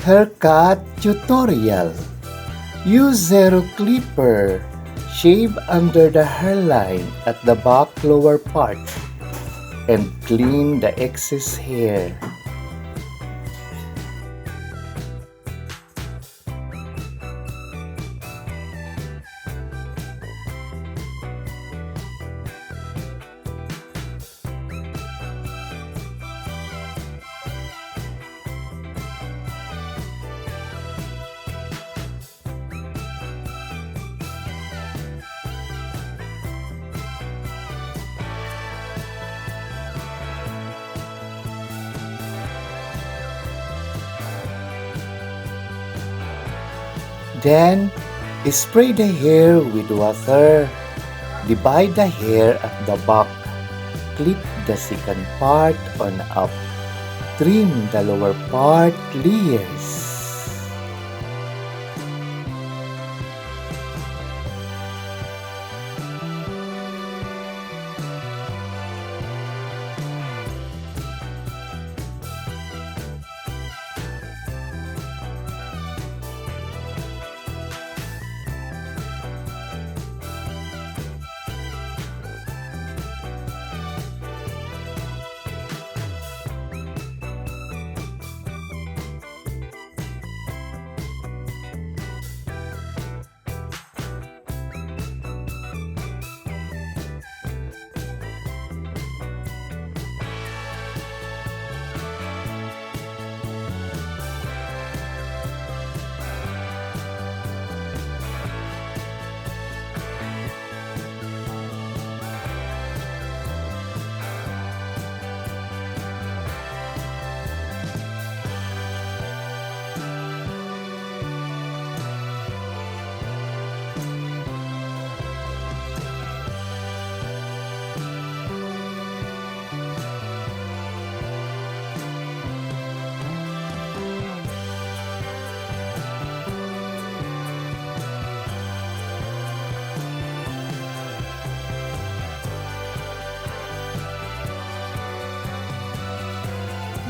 Haircut tutorial. Use zero clipper. Shave under the hairline at the back lower part and clean the excess hair. Then, spray the hair with water. Divide the hair at the back. Clip the second part on up. Trim the lower part layers.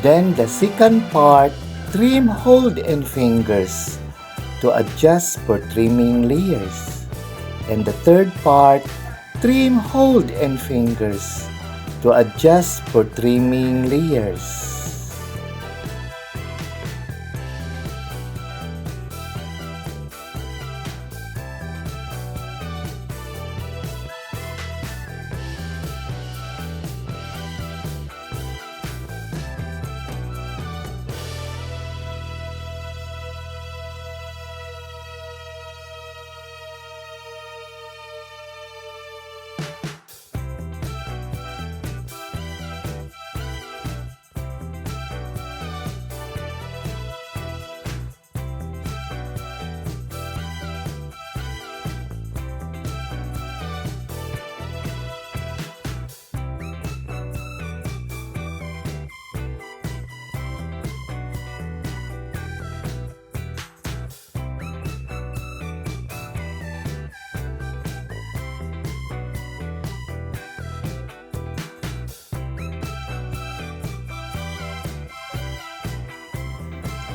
Then the second part, trim hold and fingers to adjust for trimming layers. And the third part, trim hold and fingers to adjust for trimming layers.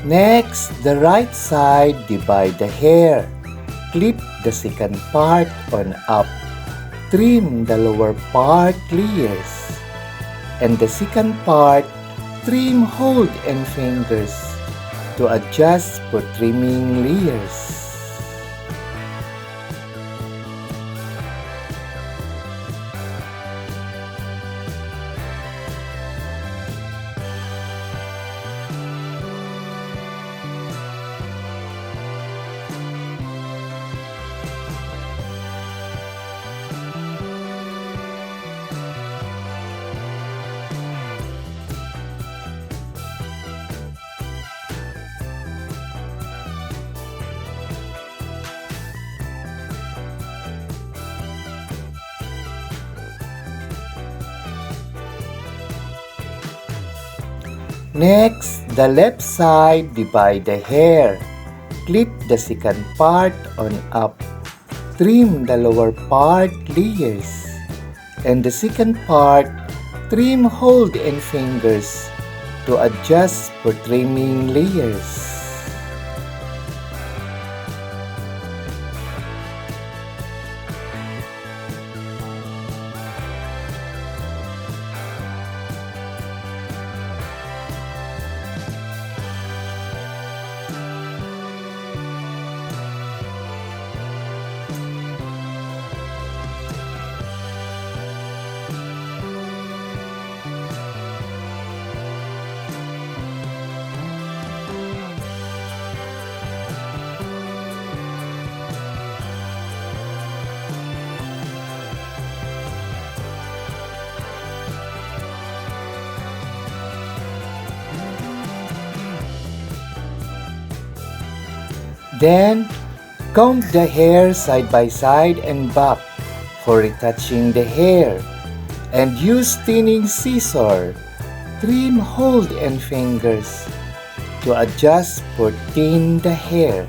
Next, the right side, divide the hair. Clip the second part on up. Trim the lower part layers. And the second part, trim hold and fingers to adjust for trimming layers. Next, the left side, divide the hair. Clip the second part on up. Trim the lower part layers. And the second part, trim hold and fingers to adjust for trimming layers. Then, comb the hair side by side and back for retouching the hair. And use thinning scissor, trim hold and fingers to adjust for thin the hair.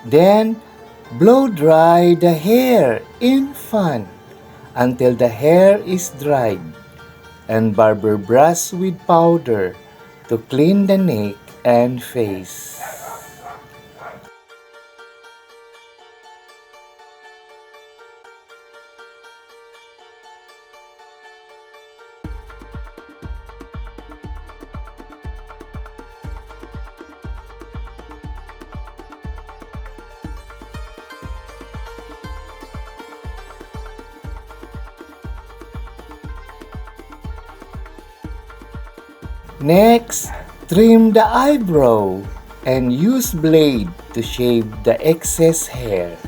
Then, blow dry the hair in fan until the hair is dried, and barber brush with powder to clean the neck and face. Next, trim the eyebrow and use blade to shave the excess hair.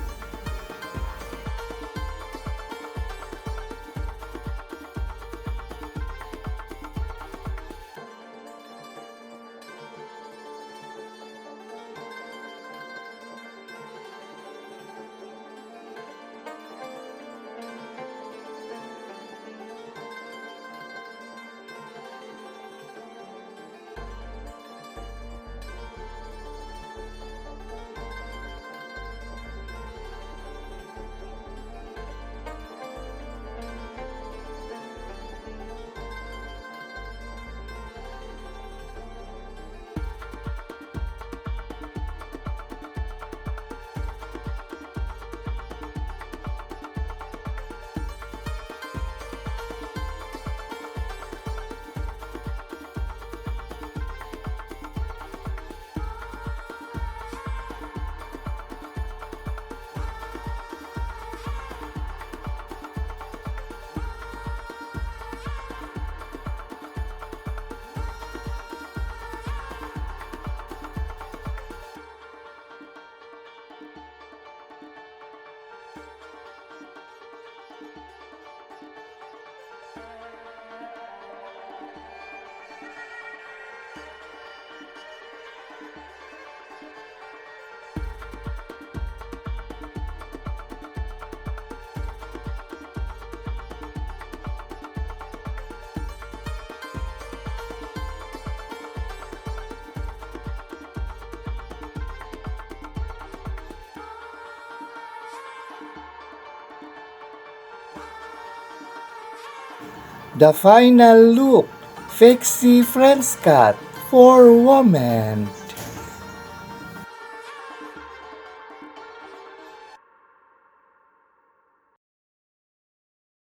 The final look, PIXIE French cut for women.